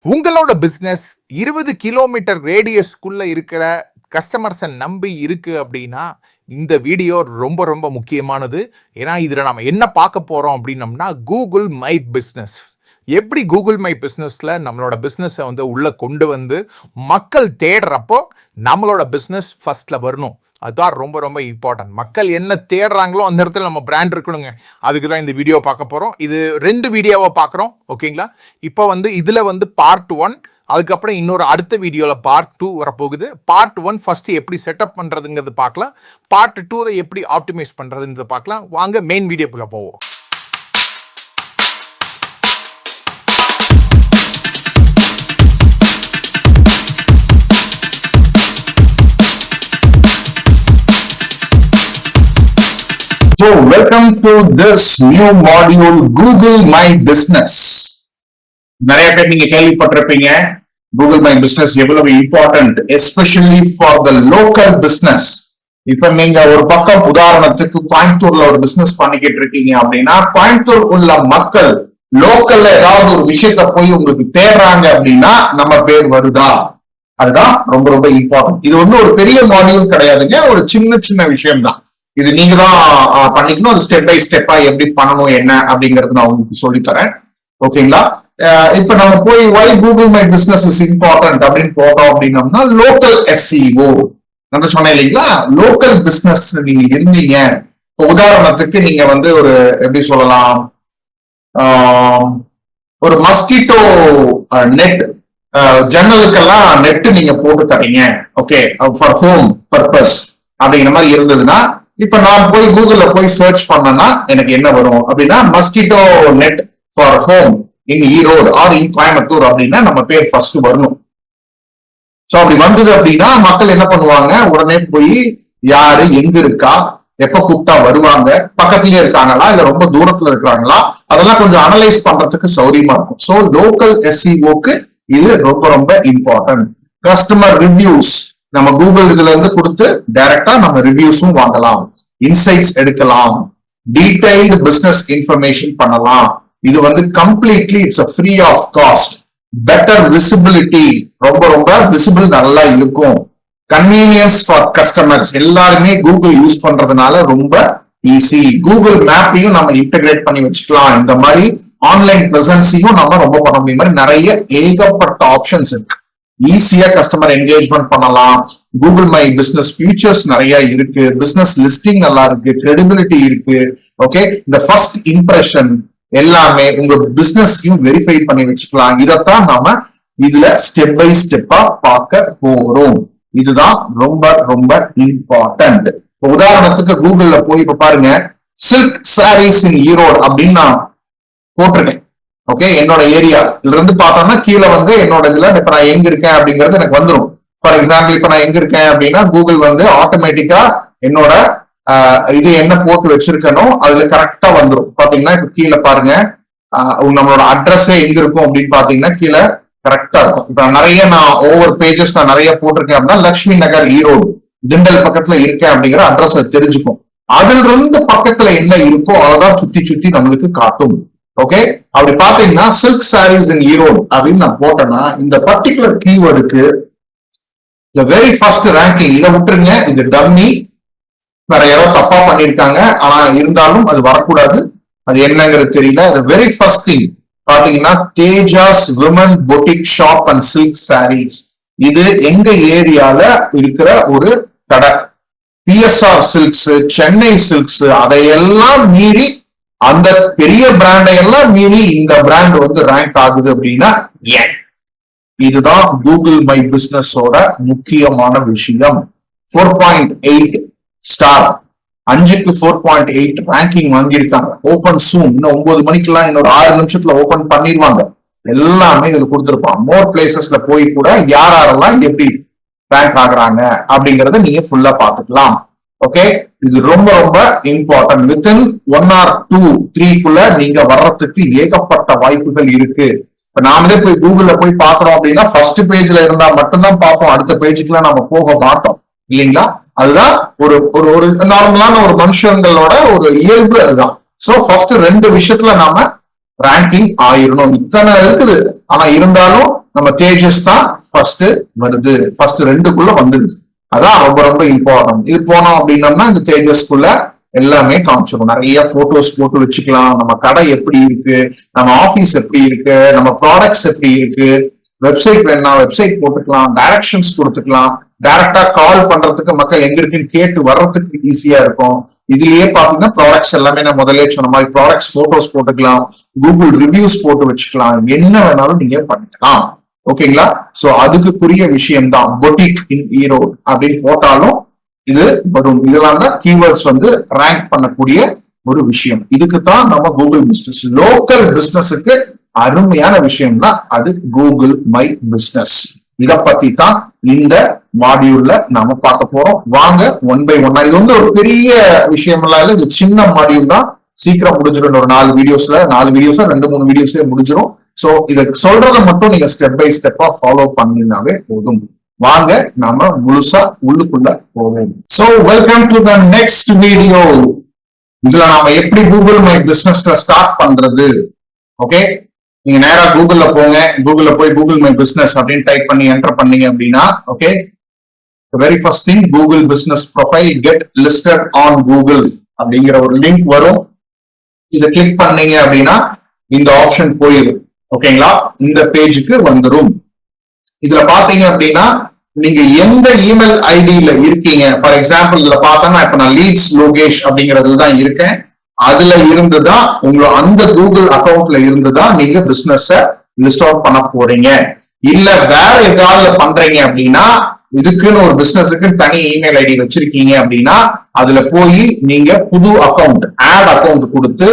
உங்களோட business 20 kilometre ரேடியஸ்க்குள்ள இருக்கிற கஸ்டமர்ஸை நம்பி இருக்கு அப்படின்னா இந்த வீடியோ ரொம்ப ரொம்ப முக்கியமானது. ஏன்னா இதுல நம்ம என்ன பார்க்க போறோம் அப்படின்னம்னா கூகுள் மை பிஸ்னஸ். எப்படி கூகுள் மை பிஸ்னஸ்ல நம்மளோட பிஸ்னஸை உள்ள கொண்டு வந்து மக்கள் தேடுறப்போ நம்மளோட பிஸ்னஸ் ஃபர்ஸ்ட்ல வரணும். அதுதான் ரொம்ப ரொம்ப இம்பார்ட்டன்ட். மக்கள் என்ன தேடுறாங்களோ அந்த இடத்துல நம்ம பிராண்ட் இருக்கணுங்க. அதுக்கு தான் இந்த வீடியோ பார்க்க போகிறோம். இது 2 வீடியோவை பார்க்குறோம், ஓகேங்களா? இப்போ இதில் பார்ட் 1, அதுக்கப்புறம் இன்னொரு அடுத்த வீடியோவில் பார்ட் 2 வரப்போகுது. பார்ட் 1 ஃபஸ்ட்டு எப்படி செட்டப் பண்ணுறதுங்கிறது பார்க்கலாம். பார்ட் 2 எப்படி ஆப்டிமைஸ் பண்ணுறதுங்கிறத பார்க்கலாம். வாங்க மெயின் வீடியோக்குள்ளே போவோம். So, welcome to this new module, Google My Business. நிறைய பேர் நீங்க கேள்விப்பட்டிருப்பீங்க Google My Business எவ்வளவு important, especially for the local business. இப்ப நீங்க ஒரு பக்கம் உதாரணத்துக்கு கோயம்புத்தூர்ல ஒரு பிசினஸ் பண்ணிக்கிட்டு இருக்கீங்க அப்படின்னா, கோயம்புத்தூர் உள்ள மக்கள் லோக்கல்ல ஏதாவது ஒரு விஷயத்த போய் உங்களுக்கு தேடுறாங்க அப்படின்னா நம்ம பேர் வருதா? அதுதான் ரொம்ப ரொம்ப இம்பார்ட்டன்ட். இது ஒரு பெரிய மாடியூல் கிடையாதுங்க, ஒரு சின்ன சின்ன விஷயம் தான். இது நீங்க தான் பண்ணிக்கணும். அது ஸ்டெப் பை ஸ்டெப்பா எப்படி பண்ணணும் என்ன அப்படிங்கறது நான் உங்களுக்கு சொல்லித்தரேன், ஓகேங்களா? இப்ப நம்ம போய் why Google My Business is important அப்படின்னு போட்டோம் அப்படின்னம்னா, லோக்கல் SEO நான் சொன்னேன் இல்லைங்களா? லோக்கல் பிசினஸ் நீங்க இருந்தீங்க. உதாரணத்துக்கு நீங்க ஒரு எப்படி சொல்லலாம், ஒரு மஸ்கிட்டோ நெட், ஜன்னலுக்கெல்லாம் நெட் நீங்க போட்டு தரீங்க, ஓகே, ஃபார் ஹோம் பர்பஸ் அப்படிங்கிற மாதிரி இருந்ததுன்னா, இப்ப நான் போய் கூகுள்ல போய் சர்ச் பண்ணனா எனக்கு என்ன வரும் அப்படின்னா, mosquito net for home in Erode or in Coimbatore அப்படின்னா நம்ம பேர் ஃபர்ஸ்ட் வரணும். சோ அப்படி வந்தது அப்படின்னா மக்கள் என்ன பண்ணுவாங்க, உடனே போய் யாரு எங்க இருக்கா, எப்ப கூப்பிட்டா வருவாங்க, பக்கத்துலயே இருக்காங்களா இல்ல ரொம்ப தூரத்துல இருக்கிறாங்களா, அதெல்லாம் கொஞ்சம் அனலைஸ் பண்றதுக்கு சௌரியமா இருக்கும். சோ லோக்கல் SEOக்கு இது ரொம்ப ரொம்ப இம்பார்ட்டன்ட். கஸ்டமர் ரிவ்யூஸ் நம்ம கூகுள் இதுல இருந்து கொடுத்து டைரக்டா நம்ம ரிவ்யூஸும் வாங்கலாம், இன்சைட்ஸ் எடுக்கலாம், டீடைல்டு பிசினஸ் இன்ஃபர்மேஷன் பண்ணலாம். இது completely it's free of cost. Better visibility, ரொம்ப ரொம்ப விசிபிள் நல்லா இருக்கும். கன்வீனியன்ஸ் ஃபார் கஸ்டமர்ஸ், எல்லாருமே கூகுள் யூஸ் பண்றதுனால ரொம்ப ஈஸி. கூகுள் மேப்பையும் நம்ம இன்டகிரேட் பண்ணி வச்சுக்கலாம். இந்த மாதிரி ஆன்லைன் பிரசன்ஸையும் நம்ம ரொம்ப பண்ண முடியும். மாதிரி நிறைய ஏகப்பட்ட ஆப்ஷன்ஸ் இருக்கு. ஈஸியா கஸ்டமர் என்கேஜ்மெண்ட் பண்ணலாம். கூகுள் மை பிசினஸ் ஃபியூச்சர்ஸ் நிறைய இருக்கு, பிசினஸ் லிஸ்டிங் நல்லா இருக்கு, கிரெடிபிலிட்டி இருக்கு, ஓகே. இந்த ஃபர்ஸ்ட் இம்ப்ரெஷன் எல்லாமே உங்க பிசினஸ்க்கும் வெரிஃபை பண்ணி வச்சுக்கலாம். இதத்தான் நாம இதுல ஸ்டெப் பை ஸ்டெப்பா பார்க்க போறோம். இதுதான் ரொம்ப ரொம்ப இம்பார்ட்டன்ட். உதாரணத்துக்கு கூகுள்ல போய் இப்ப பாருங்க, சில்க் சாரீஸ் இன் ஈரோடு அப்படின்னு நான் போட்டிருக்கேன், ஓகே. என்னோட ஏரியா இதுல இருந்து பார்த்தோம்னா கீழே என்னோட இதுல இப்ப நான் எங்க இருக்கேன் அப்படிங்கிறது எனக்கு வந்துடும். ஃபார் எக்ஸாம்பிள் இப்ப நான் எங்க இருக்கேன் அப்படின்னா கூகுள் ஆட்டோமேட்டிக்கா என்னோட இது என்ன போட்டு வச்சிருக்கணும் அதுல கரெக்டா வந்துடும். பாத்தீங்கன்னா இப்ப கீழே பாருங்க, நம்மளோட அட்ரஸே எங்க இருக்கும் அப்படின்னு பாத்தீங்கன்னா கீழே கரெக்டா இருக்கும். இப்ப நான் ஒவ்வொரு பேஜஸ் நான் நிறைய போட்டிருக்கேன் அப்படின்னா லட்சுமி நகர் ஈரோடு திண்டல் பக்கத்துல இருக்கேன் அப்படிங்கிற அட்ரஸ் தெரிஞ்சுக்கும். அதுல இருந்து பக்கத்துல என்ன இருக்கோ அதான் சுத்தி சுத்தி நம்மளுக்கு காட்டும், ஓகே. அப்படி பாத்தீங்கன்னா சில்க் சாரீஸ் இன் ஈரோடு அப்படின்னு நான் போட்டேன்னா இந்த பர்டிகுலர் கீவேர்டுக்கு வெரி ஃபர்ஸ்ட் ரேங்கிங். இதை விட்டுருங்க, இது டம்மி, வேற யாரோ தப்பா பண்ணிருக்காங்க, ஆனா இருந்தாலும் அது வரக்கூடாது. அது என்னங்கிறது தெரியல. அது வெரி ஃபர்ஸ்ட் திங் பாத்தீங்கன்னா Tejas women boutique shop and silk saris. இது எங்க ஏரியால இருக்கிற ஒரு கடை. PSR சில்க்ஸ், சென்னை சில்க்ஸ், அதையெல்லாம் மீறி அந்த பெரிய பிராண்டை எல்லாம் மீறி இந்த பிராண்ட் ரேங்க் ஆகுது அப்படின்னா இதுதான் கூகுள் மை பிசினஸோட முக்கியமான விஷயம். 4.8 ஸ்டார், 5க்கு 4.8 ரேங்கிங் வாங்கியிருக்காங்க. ஓபன் சூன், இன்னும் 9 மணிக்கெல்லாம் இன்னொரு 6 நிமிஷத்துல ஓபன் பண்ணிடுவாங்க. எல்லாமே இதுல கொடுத்துருப்பாங்க. மோர் பிளேசஸ்ல போய் கூட யாரெல்லாம் எப்படி ரேங்க் ஆகுறாங்க அப்படிங்கறத நீங்க ஃபுல்லா பாத்துக்கலாம், ஓகே. இது ரொம்ப ரொம்ப இம்பார்ட்டன்ட். வித்தின் 1 or 2, 3க்குள்ள நீங்க வர்றதுக்கு ஏகப்பட்ட வாய்ப்புகள் இருக்கு. இப்ப நாமளே போய் கூகுள்ல போய் பாக்குறோம் அப்படின்னா ஃபர்ஸ்ட் பேஜ்ல இருந்தா மட்டும்தான் பார்ப்போம், அடுத்த பேஜுக்குலாம் நம்ம போக மாட்டோம் இல்லைங்களா? அதுதான் ஒரு ஒரு நார்மலான ஒரு மனுஷங்களோட ஒரு இயல்பு அதுதான். சோ ஃபர்ஸ்ட் 2 விஷயத்துல நாம ரேங்கிங் ஆயிரணும். இத்தனை இருக்குது, ஆனா இருந்தாலும் நம்ம தேஜஸ் தான் ஃபர்ஸ்ட் வருது, ஃபர்ஸ்ட் 2க்குள்ள வந்துருது. அதான் ரொம்ப ரொம்ப இம்பார்ட்டன்ட். இது போனோம் அப்படின்னம்னா இந்த தேஜஸ்க்குள்ள எல்லாமே காமிச்சிடும். நிறைய போட்டோஸ் போட்டு வச்சுக்கலாம். நம்ம கடை எப்படி இருக்கு, நம்ம ஆபீஸ் எப்படி இருக்கு, நம்ம ப்ராடக்ட்ஸ் எப்படி இருக்கு, வெப்சைட் வேணா வெப்சைட் போட்டுக்கலாம், டைரக்ஷன்ஸ் கொடுத்துக்கலாம், டைரக்டா கால் பண்றதுக்கு மக்கள் எங்க இருக்குன்னு கேட்டு வர்றதுக்கு ஈஸியா இருக்கும். இதுலயே பாத்தீங்கன்னா ப்ராடக்ட்ஸ் எல்லாமே நான் முதல்ல சொன்ன மாதிரி ப்ராடக்ட்ஸ் போட்டோஸ் போட்டுக்கலாம், கூகுள் ரிவ்யூஸ் போட்டு வச்சுக்கலாம், என்ன வேணாலும் நீங்க பண்ணிக்கலாம். ஓகேங்களா? சோ அதுக்குரிய விஷயம் தான் பொட்டிக் இன் ஈரோடு அப்படின்னு போட்டாலும் இது வரும். இதெல்லாம் தான் கீவேர்ட்ஸ் வந்து ரேங்க் பண்ணக்கூடிய ஒரு விஷயம். இதுக்கு தான் நம்ம கூகுள் பிசினஸ், லோக்கல் பிசினஸுக்கு அருமையான விஷயம்னா அது கூகுள் மை பிசினஸ். இத பத்தி தான் இந்த மாடியூல்ல நாம பார்க்க போறோம். வாங்க ஒன் பை ஒன்னா. இது வந்து ஒரு பெரிய விஷயம் எல்லாம் இல்ல, இது சின்ன மாடியூல் தான், சீக்கிரம் முடிஞ்சிடும். ஒரு 4 வீடியோஸ்ல 2-3 வீடியோஸ்ல முடிஞ்சிடும். சோ இத சொல்றதை மட்டும் நீங்க ஸ்டெப் பை ஸ்டெப்பா ஃபாலோ பண்ணினாவே போதும். வாங்க நாம முழுசா உள்ளுக்குள்ள போவோம். So welcome to the next video. இதுல நாம எப்படி கூகுள் மை பிசினஸ்ல ஸ்டார்ட் பண்றது. ஓகே, நீங்க நேரா கூகுள்ல போங்க. கூகுள்ல போய் கூகுள் மை பிசினஸ் அப்படின்னு டைப் பண்ணி என்டர் பண்ணீங்க அப்படின்னா, okay, the very first thing Google business profile get listed on Google அப்படிங்கிற ஒரு லிங்க் வரும். இதை கிளிக் பண்ணீங்க அப்படின்னா இந்த ஆப்ஷன் போயிடும். ஓகேங்களா? இந்த பேஜுக்கு வந்துடும். இதுல பாத்தீங்க அப்படின்னா நீங்க எந்த இமெயில் ஐடியில இருக்கீங்க, ஃபார் எக்ஸாம்பிள் இதுல பார்த்தோம்னா இப்ப நான் லீட்ஸ் லோகேஷ் அப்படிங்கறதுல தான் இருக்கேன். அதுல இருந்துதான் உங்களோட அந்த கூகுள் அக்கௌண்ட்ல இருந்துதான் நீங்க பிசினஸ் லிஸ்ட் அவுட் பண்ண போறீங்க. இல்ல வேற ஏதாவது பண்றீங்க அப்படின்னா, இதுக்குன்னு ஒரு பிசினஸுக்கு தனி இமெயில் ஐடி வச்சிருக்கீங்க அப்படின்னா அதுல போய் நீங்க புது அக்கௌண்ட் ஆட் அக்கௌண்ட் கொடுத்து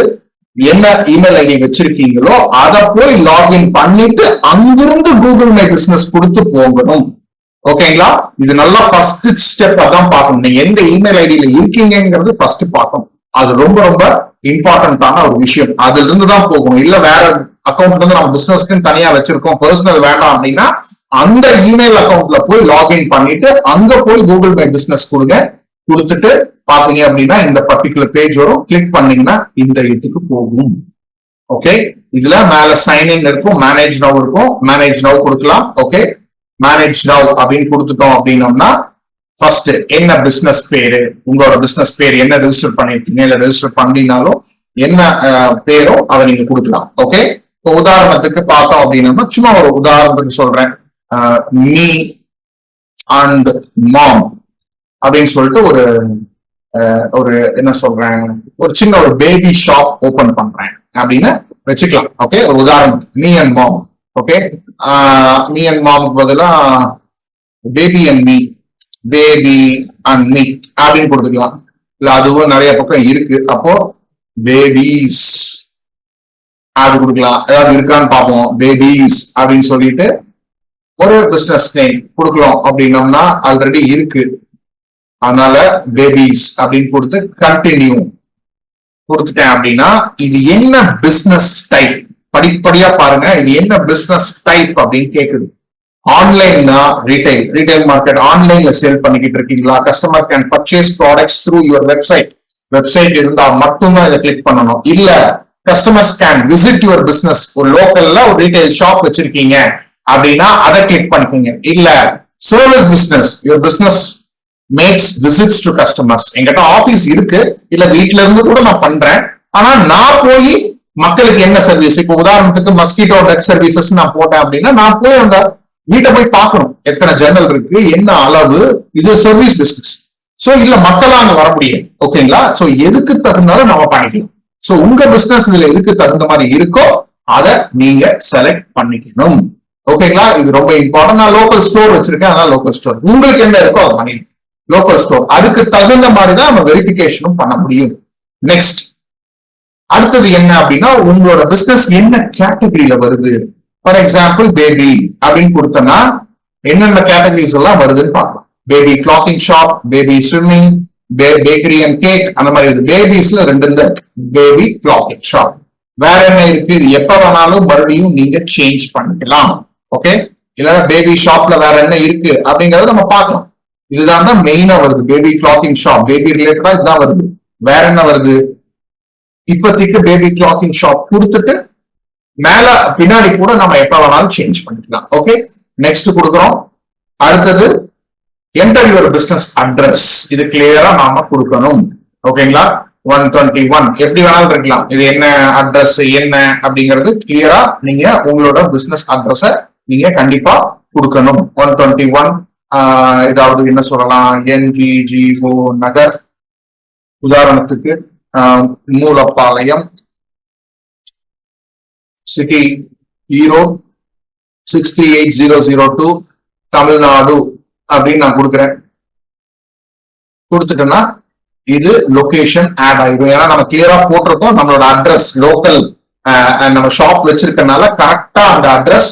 என்ன இமெயில் ஐடி வச்சிருக்கீங்களோ அதை போய் லாகின் பண்ணிட்டு அங்கிருந்து கூகுள் மை பிசினஸ் கொடுத்து போகணும். ஓகேங்களா? இது நல்லா ஃபர்ஸ்ட் ஸ்டெப் அதான் பார்க்கணும். நீங்க எந்த இமெயில் ஐடியில இருக்கீங்கிறது ஃபர்ஸ்ட் பார்க்கணும். அது ரொம்ப ரொம்ப இம்பார்ட்டன்டான ஒரு விஷயம். அதுல இருந்து தான் போகணும். இல்ல வேற அக்கௌண்ட்ல இருந்து நம்ம பிசினஸ்க்கு தனியா வச்சிருக்கோம், பர்சனல் வேண்டாம் அப்படின்னா அந்த இமெயில் அக்கௌண்ட்ல போய் லாகின் பண்ணிட்டு அங்க போய் கூகுள் மை பிசினஸ் கொடுங்க. கொடுத்துட்டு பாத்தீங்க அப்படின்னா இந்த பர்டிகுலர் பேஜ் வரும். கிளிக் பண்ணீங்கன்னா இந்த இதுக்கு போகும். ஓகே, இதுல மேல சைன் இன் இருக்கும், மேனேஜ் நவ் இருக்கும். மேனேஜ் நவ் கொடுக்கலாம். ஓகே, மேனேஜ் நவ் அப்படின்னு கொடுத்துட்டோம் அப்படின்னோம்னா ஃபர்ஸ்ட் என்ன பிசினஸ் பேரு, உங்களோட பிசினஸ் பேர் என்ன ரெஜிஸ்டர் பண்ணிருக்கீங்க, இல்ல ரெஜிஸ்டர் பண்ணினாலும் என்ன பேரோ அதை நீங்க கொடுக்கலாம். ஓகே, இப்போ உதாரணத்துக்கு பார்த்தோம் அப்படின்னா சும்மா ஒரு உதாரணத்துக்கு சொல்றேன், மீ அண்ட் மாம் அப்படின்னு சொல்லிட்டு ஒரு என்ன சொல்றேன், ஒரு சின்ன ஒரு பேபி ஷாப் ஓபன் பண்றேன் அப்படின்னு வச்சுக்கலாம். ஓகே, ஒரு உதாரணத்துக்கு me and mom. Okay, me and மாமுக்கு பதிலா baby and me, baby and me அப்படின்னு கொடுத்துக்கலாம். இல்ல அதுவும் நிறைய பக்கம் இருக்கு. அப்போ பேபிஸ் அப்படி கொடுக்கலாம். ஏதாவது இருக்கான்னு பார்ப்போம். பேபிஸ் அப்படின்னு சொல்லிட்டு ஒரு பிசினஸ் நேம் கொடுக்கலாம் அப்படின்னோம்னா ஆல்ரெடி இருக்கு. அதனால பேபிஸ் அப்படின்னு கொடுத்து கண்டினியூ கொடுத்துட்டேன் அப்படின்னா இது என்ன பிசினஸ் டைப், படிப்படியா பாருங்க. இது என்ன பிசினஸ் டைப் அப்படின்னு கேக்குது. ஆன்லைன்னா ரீட்டைல் மார்க்கெட், ஆன்லைன்ல சேல் பண்ணிக்கிட்டு இருக்கீங்களா? Customer can purchase products through your website இருந்தா மட்டும்தான் இதை கிளிக் பண்ணணும். இல்ல customers can visit your business, ஒரு லோக்கல்ல ஒரு ரீட்டைல் ஷாப் வச்சிருக்கீங்க அப்படின்னா அதை கிளிக் பண்ணிக்கோங்க. இல்ல service business, your business makes visits to customers, என்கிட்ட ஆபீஸ் இருக்கு, இல்ல வீட்டுல இருந்து கூட நான் பண்றேன், ஆனா நான் போய் மக்களுக்கு என்ன சர்வீஸ், இப்போ உதாரணத்துக்கு மஸ்கிட்டோ நெட் சர்வீசஸ் நான் போட்டேன் அப்படின்னா நான் போய் அந்த வீட்டை போய் பார்க்கணும், எத்தனை ஜன்னல் இருக்கு, என்ன அளவு, இது சர்வீஸ் பிசினஸ். சோ இல்ல மக்களா அங்க வர முடியும். ஓகேங்களா? சோ எதுக்கு தகுந்தாலும் நம்ம பண்ணிக்கலாம். சோ உங்க பிசினஸ் இதுல எதுக்கு தகுந்த மாதிரி இருக்கோ அதை நீங்க செலக்ட் பண்ணிக்கணும். ஓகேங்களா? இது ரொம்ப இம்பார்ட்டன்ட். நான் லோக்கல் ஸ்டோர் வச்சிருக்கேன், அதனால லோக்கல் ஸ்டோர். உங்களுக்கு என்ன இருக்கோ அதை பண்ணிடுங்க. லோக்கல் ஸ்டோர் அதுக்கு தகுந்த மாதிரி தான் நம்ம வெரிஃபிகேஷனும் பண்ண முடியும். நெக்ஸ்ட் அடுத்தது என்ன அப்படின்னா உங்களோட பிசினஸ் என்ன கேட்டகரியில வருது. ஃபார் எக்ஸாம்பிள் பேபி அப்படின்னு கொடுத்தோம்னா என்னென்ன கேட்டகரிஸ் எல்லாம் வருதுன்னு பார்க்கலாம். Baby clothing shop, baby swimming, bakery and cake, அந்த மாதிரி இருக்கு. பேபிஸ்ல 2 பேபி கிளாத்திங் ஷாப். வேற என்ன இருக்கு? இது எப்ப வேணாலும் மறுபடியும் நீங்க சேஞ்ச் பண்ணிக்கலாம். ஓகே, இல்லைன்னா பேபி ஷாப்ல வேற என்ன இருக்கு அப்படிங்கறத நம்ம பார்க்கலாம். இதுதான் தான் மெயினா வருது. பேபி கிளாத்திங் ஷாப், பேபி ரிலேட்டடா இதுதான் வருது. வேற என்ன வருது? இப்போதைக்கு பேபி கிளாத்திங் ஷாப் கொடுத்துட்டு மேல பின்னாடி கூட நம்ம எப்ப வேணாலும் சேஞ்ச் பண்ணிக்கலாம். ஓகே, நெக்ஸ்ட் கொடுக்குறோம். அடுத்தது என்டர் யுவர் பிசினஸ் அட்ரஸ். இது கிளியரா நாம கொடுக்கணும். ஓகேங்களா, 121 எப்படி வேணாலும் இருக்கலாம். இது என்ன அட்ரஸ் என்ன அப்படிங்கிறது கிளியரா நீங்க உங்களோட பிசினஸ் அட்ரஸ நீங்க கண்டிப்பா கொடுக்கணும். 121 ஏதாவது என்ன சொல்லலாம், NGGO நகர், உதாரணத்துக்கு மூலப்பாளையம், சிட்டி ஈரோடு 638,002 தமிழ்நாடு அப்படின்னு நான் கொடுக்குறேன். கொடுத்துட்டேன்னா இது லொகேஷன் ஆட் ஆயிடும். ஏன்னா நம்ம கிளியரா போட்டிருக்கோம் நம்மளோட அட்ரஸ் லோக்கல், நம்ம ஷாப் வச்சிருக்கனால கரெக்டா அந்த அட்ரஸ்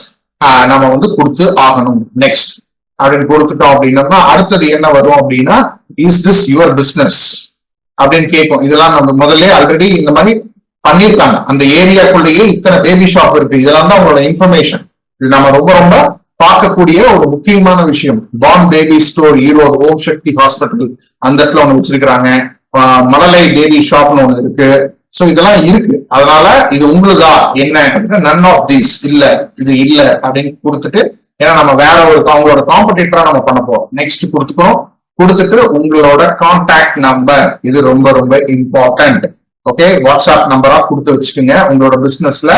நம்ம வந்து கொடுத்து ஆகணும். நெக்ஸ்ட் அப்படின்னு கொடுத்துட்டோம் அப்படின்னா அடுத்தது என்ன வரும் அப்படின்னா, இஸ் திஸ் யுவர் பிசினஸ் அப்படின்னு கேட்கும். இதெல்லாம் நம்ம முதல்ல ஆல்ரெடி இந்த மாதிரி பண்ணிருக்காங்க. அந்த ஏரியாக்குள்ளேயே இத்தனை பேபி ஷாப் இருக்கு. இதெல்லாம் தான் உங்களோட இன்ஃபர்மேஷன். இது நம்ம ரொம்ப ரொம்ப பார்க்கக்கூடிய ஒரு முக்கியமான விஷயம். பார்ன் பேபி ஸ்டோர் ஈரோடு, ஓம் சக்தி ஹாஸ்பிட்டல் அந்த இடத்துல ஒண்ணு வச்சிருக்கிறாங்க. மழலை பேபி ஷாப்னு ஒண்ணு இருக்கு. சோ இதெல்லாம் இருக்கு. அதனால இது உங்களுதா என்ன, நன் ஆஃப் திஸ் இல்ல, இது இல்ல அப்படின்னு கொடுத்துட்டு, ஏன்னா நம்ம வேற ஒரு அவங்களோட காம்படிட்டரா நம்ம பண்ண போறோம். நெக்ஸ்ட் கொடுத்துக்கணும். கொடுத்துட்டு உங்களோட கான்டாக்ட் நம்பர், இது ரொம்ப ரொம்ப இம்பார்ட்டன்ட். ஓகே, வாட்ஸ்அப் நம்பரா கொடுத்து வச்சுக்கோங்க. உங்களோட பிசினஸ்ல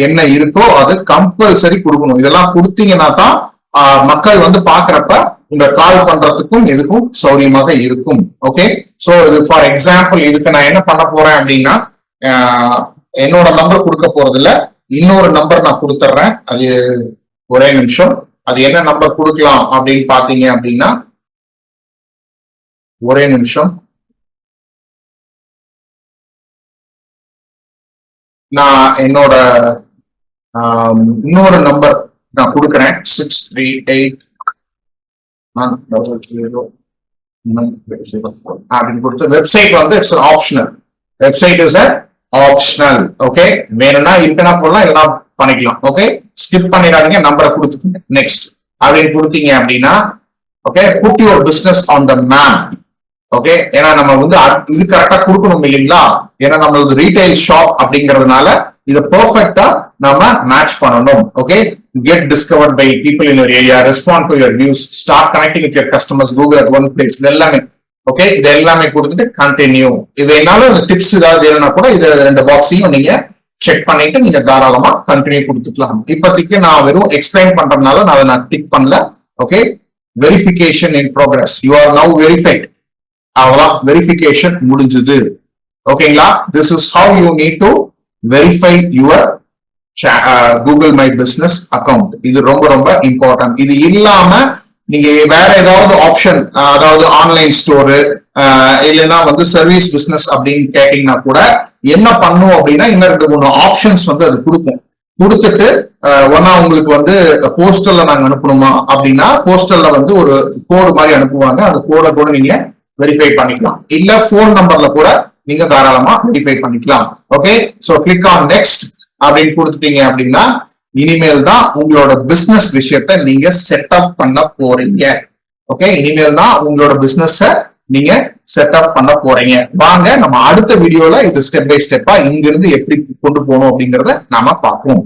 என்ன இருக்கோ அது கம்பல்சரி கொடுக்கணும். இதெல்லாம் கொடுத்தீங்கன்னா தான் மக்கள் வந்து பாக்குறப்ப உங்க கால் பண்றதுக்கும் எதுக்கும் சௌரியமாக இருக்கும். ஓகே, சோ இது ஃபார் எக்ஸாம்பிள் இதுக்கு நான் என்ன பண்ண போறேன் அப்படின்னா, என்னோட நம்பர் கொடுக்க போறது இல்ல, இன்னொரு நம்பர் நான் கொடுத்துட்றேன். அது ஒரே நிமிஷம். அது என்ன நம்பர் கொடுக்கலாம் அப்படின்னு பாத்தீங்க அப்படின்னா, ஒரே நிமிஷம், நான் என்னோட இன்னொரு நம்பர் நான் கொடுக்குறேன். 638 அப்படின்னு கொடுத்து வெப்சைட் வந்து it's optional. Website is optional. Okay, வேணும்னா இன்டர்னா போடலாம், இல்லைன்னா பண்ணிக்கலாம். ஓகே, ஸ்கிப் பண்ணிடாதீங்க, நம்பரை கொடுத்துக்கோங்க. நெக்ஸ்ட் அப்படின்னு கொடுத்தீங்க அப்படின்னா, okay, put your business on the map. Okay, ஏன்னா நம்ம வந்து இது கரெக்டா கொடுக்கணும் இல்லைங்களா? ஏன்னா நம்மளது ரீட்டைல் ஷாப் அப்படிங்கறதுனால இதை பெர்ஃபெக்ட்டா நாம மேட்ச் பண்ணணும். Okay, get discovered by people in your area, respond to your news, start connecting with your customers, Google at one place. இது எல்லாமே ஓகே, இது எல்லாமே கொடுத்துட்டு கண்டினியூ. இது என்னாலும் இந்த டிப்ஸ் ஏதாவது வேணும்னா கூட இது ரெண்டு பாக்ஸையும் நீங்க செக் பண்ணிட்டு நீங்க தாராளமா கண்டினியூ கொடுத்துக்கலாம். இப்போதைக்கு நான் வெறும் எக்ஸ்பிளைன் பண்றதுனால நான் அதை டிக் பண்ணல. Okay, verification in progress, you are now verified. அவ்வளவுதான், வெரிஃபிகேஷன் முடிஞ்சது. ஓகேங்களா, this is how you need to verify your Google my business account. இது ரொம்ப ரொம்ப இம்பார்ட்டன்ட். இது இல்லாம நீங்க வேற ஏதாவது ஆப்ஷன், அதாவது ஆன்லைன் ஸ்டோரு இல்லைன்னா வந்து சர்வீஸ் பிசினஸ் அப்படின்னு கேட்டீங்கன்னா கூட என்ன பண்ணும் அப்படின்னா, இன்னும் 2-3 ஆப்ஷன்ஸ் வந்து அது கொடுக்கும். கொடுத்துட்டு ஒன்னா உங்களுக்கு வந்து போஸ்டல்ல நாங்க அனுப்பணுமா அப்படின்னா, போஸ்டல்ல வந்து ஒரு கோடு மாதிரி அனுப்புவாங்க. அந்த கோடை கூட நீங்க வெரிஃபை பண்ணிக்கலாம். இல்ல போன் நம்பர்ல கூட நீங்க தாராளமா வெரிஃபை பண்ணிக்கலாம். Okay, so click on next அப்படின்னு கொடுத்துட்டீங்க அப்படின்னா, இனிமேல் தான் உங்களோட பிசினஸ் விஷயத்த நீங்க செட்டப் பண்ண போறீங்க. ஓகே, இனிமேல் தான் உங்களோட பிசினஸ் நீங்க செட்டப் பண்ண போறீங்க. வாங்க நம்ம அடுத்த வீடியோல இது ஸ்டெப் பை ஸ்டெப்பா இங்கிருந்து எப்படி கொண்டு போகணும் அப்படிங்கறத நாம பார்ப்போம்.